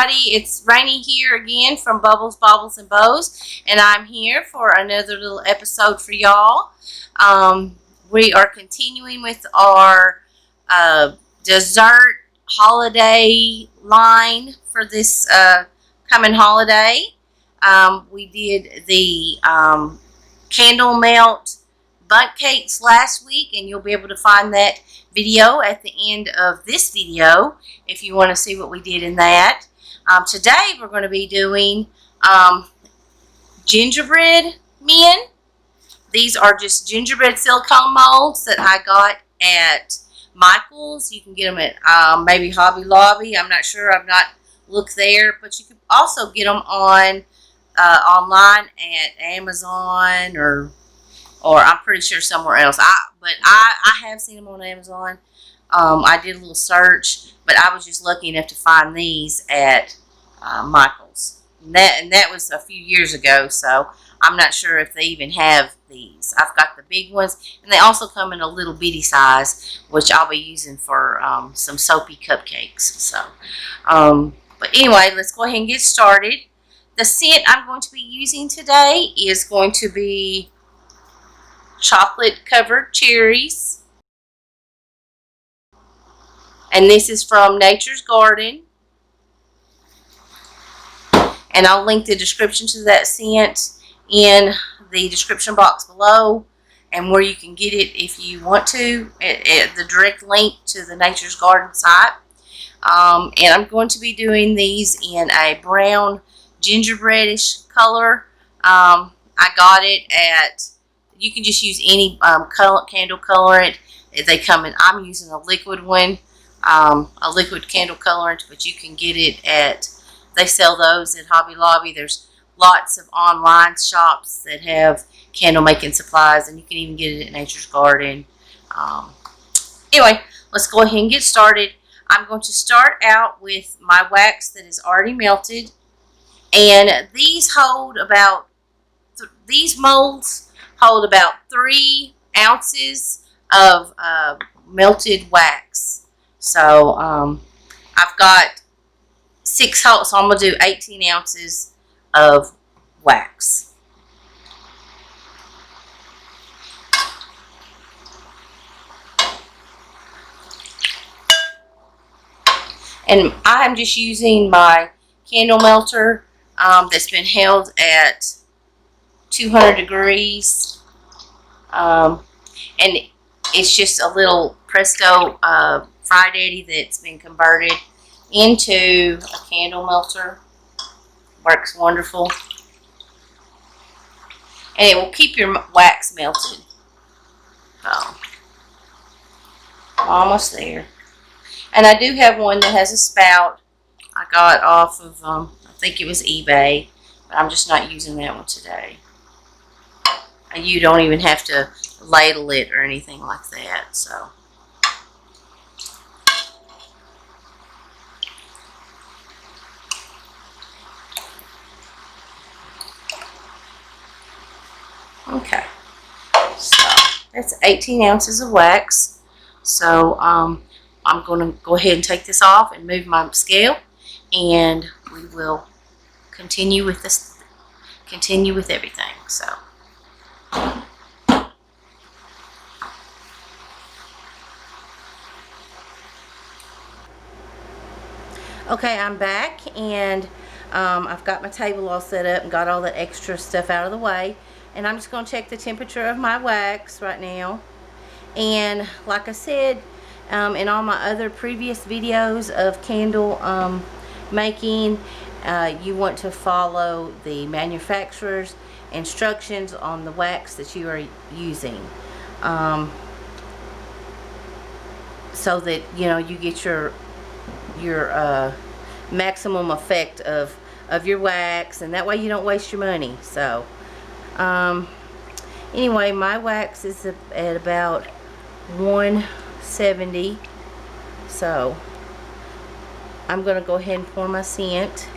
everybody, it's Rainy here again from Bubbles, Bobbles, and Bows, and I'm here for another little episode for y'all. We are continuing with our dessert holiday line for this coming holiday. We did the candle melt bundt cakes last week, and you'll be able to find that video at the end of this video if you want to see what we did in that. Today we're going to be doing gingerbread men. These are just gingerbread silicone molds that I got at Michael's. You can get them at maybe Hobby Lobby. I'm not sure. I've not looked there, but you can also get them on online at Amazon or I'm pretty sure somewhere else. But I have seen them on Amazon. I did a little search, but I was just lucky enough to find these at Michael's. And that was a few years ago, so I'm not sure if they even have these. I've got the big ones, and they also come in a little bitty size, which I'll be using for some soapy cupcakes. So, but anyway, let's go ahead and get started. The scent I'm going to be using today is going to be chocolate covered cherries, and this is from Nature's Garden, and I'll link the description to that scent in the description box below, and where you can get it if you want to, at the direct link to the Nature's Garden site. And I'm going to be doing these in a brown gingerbreadish color. I got it at, you can just use any candle colorant. They come in, I'm using a liquid one, a liquid candle colorant, but you can get it at, they sell those at Hobby Lobby. There's lots of online shops that have candle making supplies, and you can even get it at Nature's Garden. Anyway, let's go ahead and get started. I'm going to start out with my wax that is already melted, and these hold about, these molds hold about 3 ounces of melted wax. So I've got 6 holes, so I'm going to do 18 ounces of wax. And I'm just using my candle melter that's been held at 200 degrees. And it's just a little Presto fried eddy that's been converted into a candle melter. Works wonderful. And it will keep your wax melted. So, almost there. And I do have one that has a spout. I got off of, I think it was eBay. But I'm just not using that one today. And you don't even have to ladle it or anything like that. So. Okay, so that's 18 ounces of wax. So I'm going to go ahead and take this off and move my scale, and we will continue with this. Continue with everything. So. Okay, I'm back, and I've got my table all set up and got all the extra stuff out of the way. And I'm just going to check the temperature of my wax right now. And like I said, in all my other previous videos of candle making, you want to follow the manufacturer's instructions on the wax that you are using. So that, you know, you get your maximum effect of your wax, and that way you don't waste your money. So anyway, my wax is at about 170, so I'm going to go ahead and pour my scent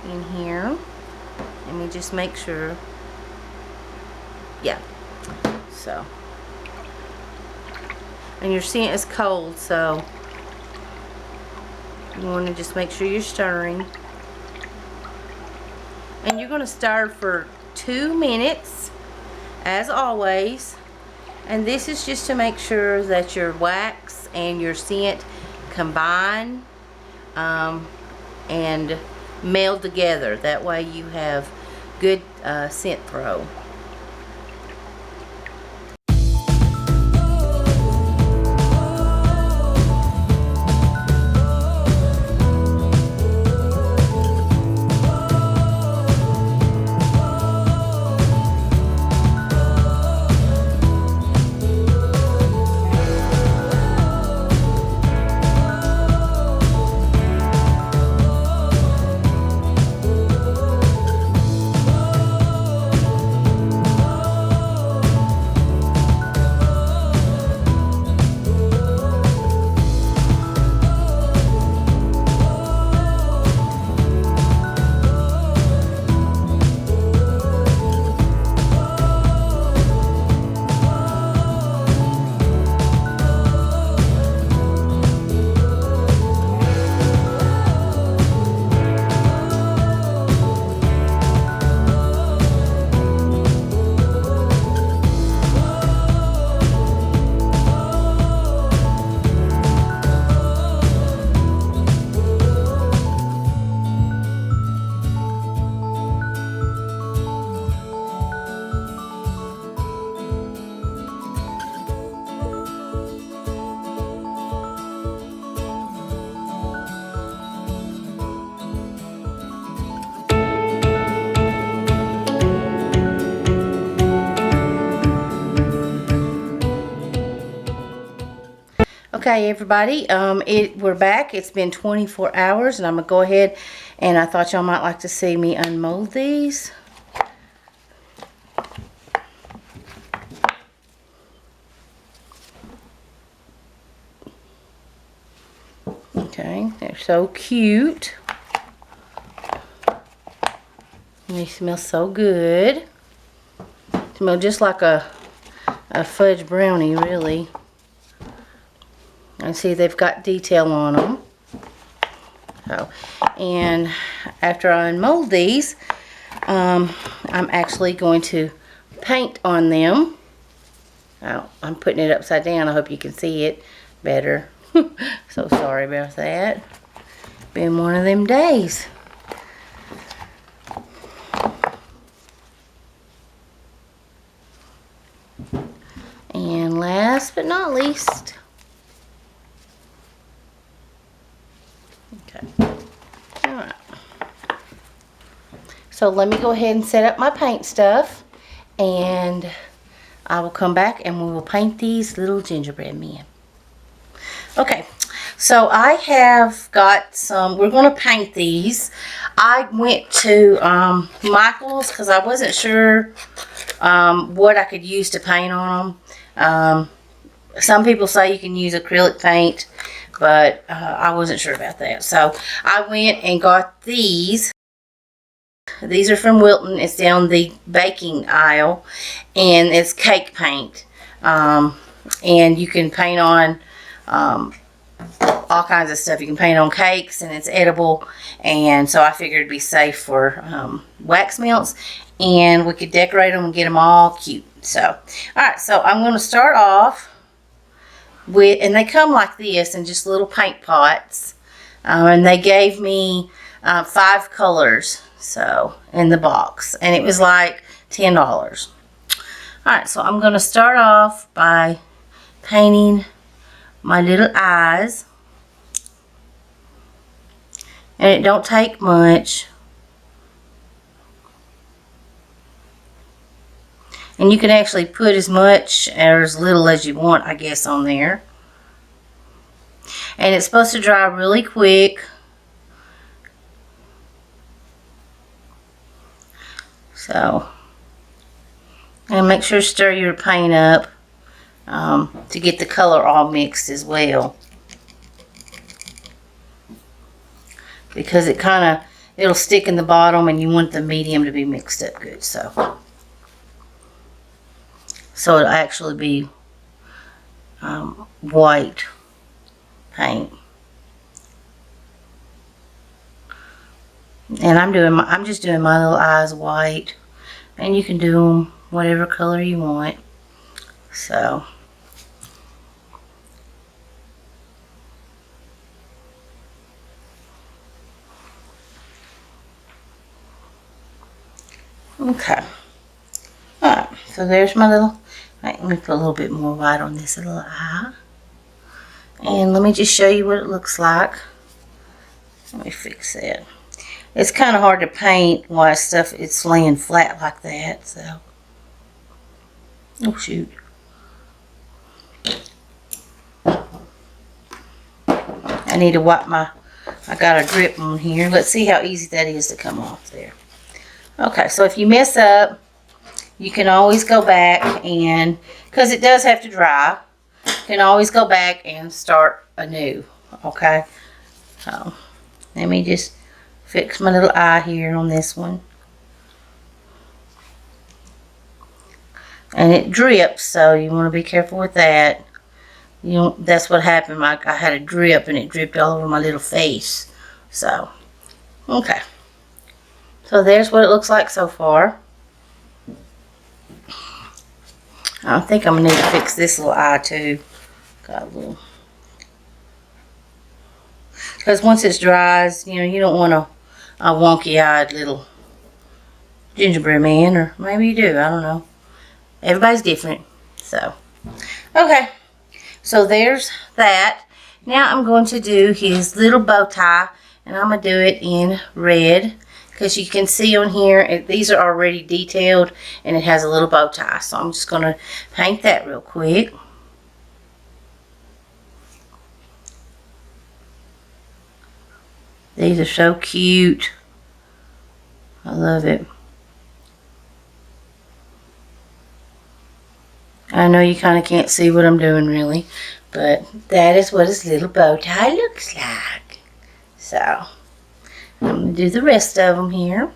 in here. Let me just make sure. Yeah, so, and your scent is cold, so you want to just make sure you're stirring. And you're going to stir for 2 minutes, as always. And this is just to make sure that your wax and your scent combine and meld together. That way you have good scent throw. Okay, everybody, we're back. It's been 24 hours, and I'm going to go ahead, and I thought y'all might like to see me unmold these. Okay, they're so cute. And they smell so good. Smell just like a fudge brownie, really. And see, they've got detail on them. So, and after I unmold these, I'm actually going to paint on them. Oh, I'm putting it upside down. I hope you can see it better. So sorry about that. Been one of them days. And last but not least, okay. Alright. So let me go ahead and set up my paint stuff, and I will come back and we will paint these little gingerbread men. Okay, so I have got some, we're going to paint these. I went to Michael's because I wasn't sure what I could use to paint on them. Some people say you can use acrylic paint, but I wasn't sure about that. So I went and got these. These are from Wilton. It's down the baking aisle, and it's cake paint. And you can paint on all kinds of stuff. You can paint on cakes, and it's edible. And so I figured it'd be safe for wax melts, and we could decorate them and get them all cute. So, alright, so I'm going to start off with, and they come like this in just little paint pots. And they gave me 5 colors, so, in the box. And it was like $10. Alright, so I'm going to start off by painting my little eyes. And it don't take much. And you can actually put as much or as little as you want, I guess, on there. And it's supposed to dry really quick. So, and make sure to stir your paint up to get the color all mixed as well. Because it kind of, it'll stick in the bottom, and you want the medium to be mixed up good. So it'll actually be white paint. And I'm just doing my little eyes white, and you can do them whatever color you want. So okay. Alright, so there's my little, let me put a little bit more white on this little eye. And let me just show you what it looks like. Let me fix that. It's kind of hard to paint while it's laying flat like that, so. Oh shoot. I need to wipe I got a drip on here. Let's see how easy that is to come off there. Okay, so if you mess up, you can always go back and, because it does have to dry, you can always go back and start anew, okay? So, let me just fix my little eye here on this one. And it drips, so you want to be careful with that. You know, that's what happened. I had a drip and it dripped all over my little face. So, okay. So there's what it looks like so far. I think I'm going to need to fix this little eye too. Got a little. Because once it dries, you know, you don't want a wonky-eyed little gingerbread man. Or maybe you do. I don't know. Everybody's different. So, okay. So there's that. Now I'm going to do his little bow tie. And I'm going to do it in red. Because you can see on here, these are already detailed. And it has a little bow tie. So I'm just going to paint that real quick. These are so cute. I love it. I know you kind of can't see what I'm doing really, but that is what his little bow tie looks like. So, I'm going to do the rest of them here.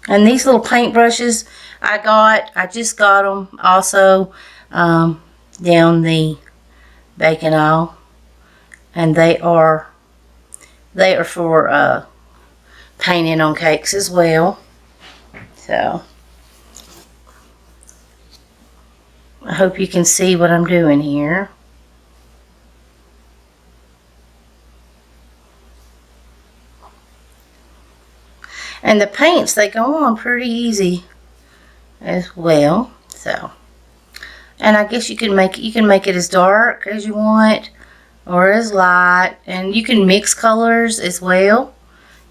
And these little paint brushes I just got them also down the bacon aisle. And they are for painting on cakes as well. So, I hope you can see what I'm doing here. And the paints, they go on pretty easy as well. So, and I guess you can make it as dark as you want or as light, and you can mix colors as well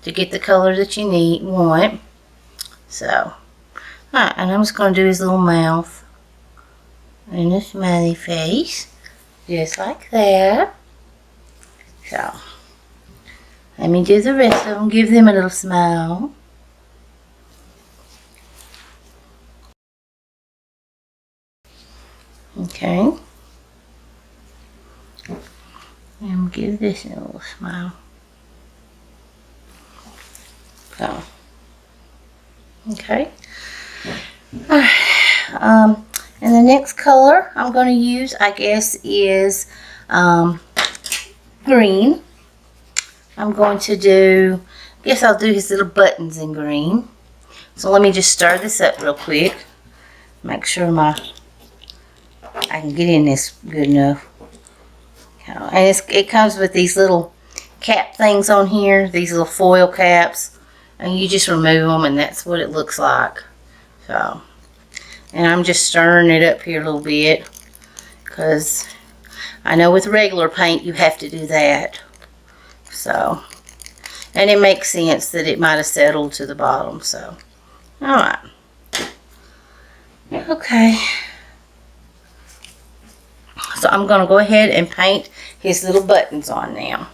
to get the color that you want. So, alright, and I'm just going to do his little mouth and a smiley face, just like that. So, let me do the rest of them, give them a little smile. Okay. And give this a little smile. So, okay. And the next color I'm going to use, I guess, is green. I'm going to do, I guess I'll do his little buttons in green. So let me just stir this up real quick. Make sure I can get in this good enough. And it comes with these little cap things on here, these little foil caps, and you just remove them and that's what it looks like. So, and I'm just stirring it up here a little bit because I know with regular paint you have to do that. So, and it makes sense that it might have settled to the bottom. So, alright. Okay. So I'm going to go ahead and paint his little buttons on now.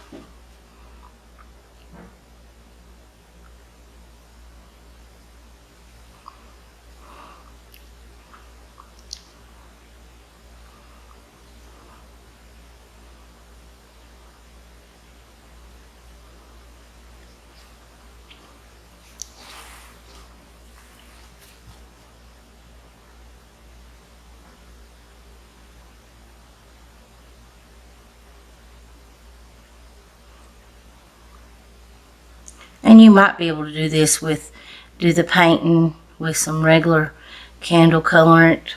And you might be able to do this with, do the painting with some regular candle colorant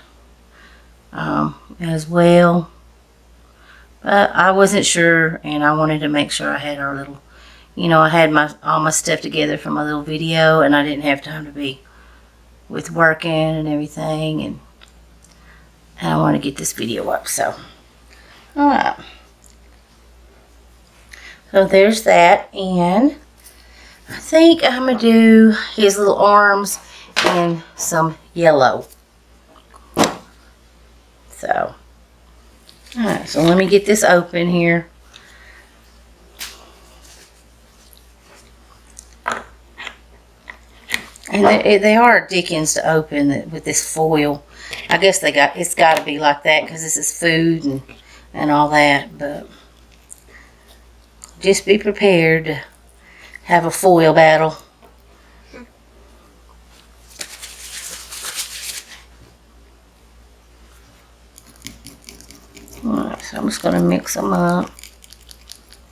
as well. But I wasn't sure, and I wanted to make sure I had our little, you know, I had all my stuff together for my little video, and I didn't have time to be with working and everything, and I want to get this video up. So, alright. So there's that, and I think I'm going to do his little arms in some yellow. So, alright, so let me get this open here. And they are dickens to open with this foil. I guess it's got to be like that because this is food and all that. But just be prepared to have a foil battle. Alright, so I'm just going to mix them up.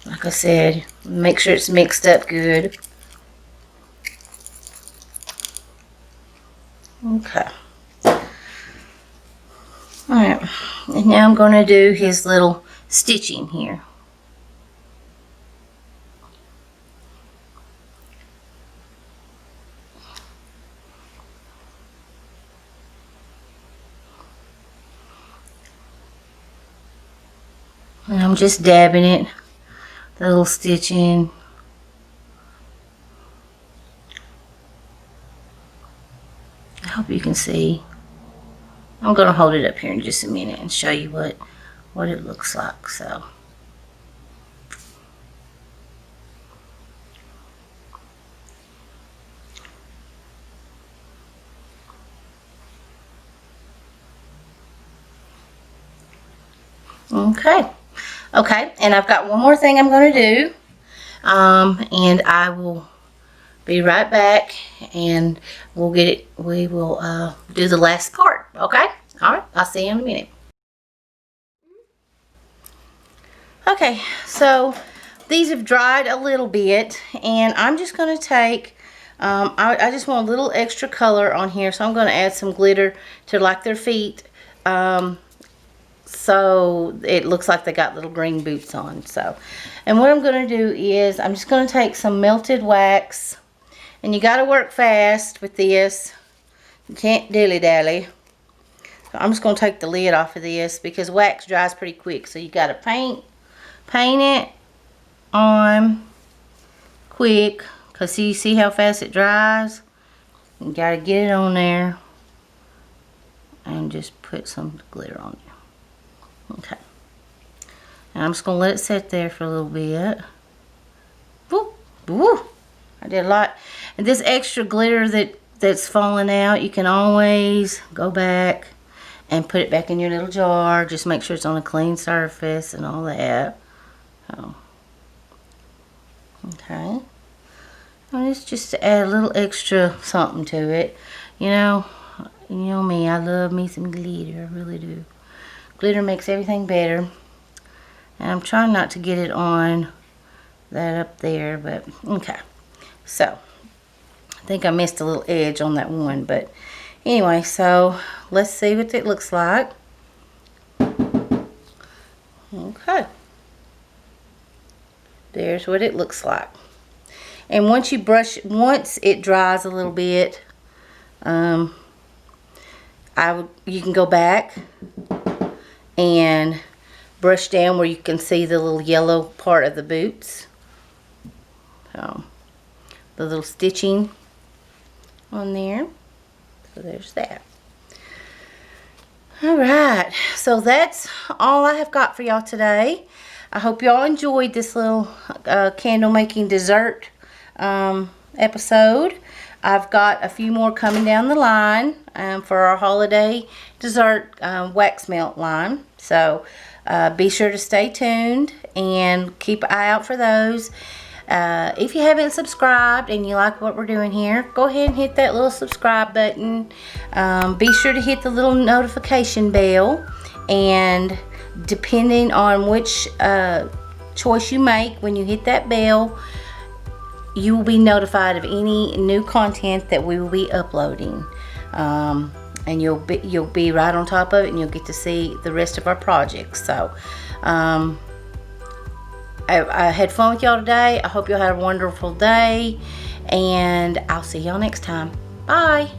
Like I said, make sure it's mixed up good. Okay. Alright, and now I'm going to do his little stitching here. And I'm just dabbing it, the little stitching. I hope you can see. I'm going to hold it up here in just a minute and show you what it looks like. So, okay, and I've got one more thing I'm going to do, and I will be right back, and we will do the last part. Okay, all right, I'll see you in a minute. Okay, so these have dried a little bit, and I'm just going to take I just want a little extra color on here, so I'm going to add some glitter to like their feet, so it looks like they got little green boots on. So, and what I'm going to do is I'm just going to take some melted wax, and you got to work fast with this. You can't dilly-dally. So I'm just going to take the lid off of this because wax dries pretty quick, so you got to paint it on quick, because you see how fast it dries. You got to get it on there and just put some glitter on there. Okay, and I'm just going to let it sit there for a little bit. Woo, woo. I did a lot. And this extra glitter that's falling out, you can always go back and put it back in your little jar. Just make sure it's on a clean surface and all that. Oh. Okay. And it's just to add a little extra something to it. You know me, I love me some glitter, I really do. Glitter makes everything better. And I'm trying not to get it on that up there, but okay. So, I think I missed a little edge on that one, but anyway, so let's see what it looks like. Okay. There's what it looks like. And once you brush, once it dries a little bit, you can go back and brush down where you can see the little yellow part of the boots. So, the little stitching on there. So there's that. Alright, so that's all I have got for y'all today. I hope y'all enjoyed this little candle making dessert episode. I've got a few more coming down the line for our holiday dessert wax melt line. So be sure to stay tuned and keep an eye out for those. If you haven't subscribed and you like what we're doing here, go ahead and hit that little subscribe button. Be sure to hit the little notification bell, and depending on which choice you make when you hit that bell, you will be notified of any new content that we will be uploading. And you'll be right on top of it, and you'll get to see the rest of our projects. So I had fun with y'all today. I hope y'all had a wonderful day, and I'll see y'all next time. Bye.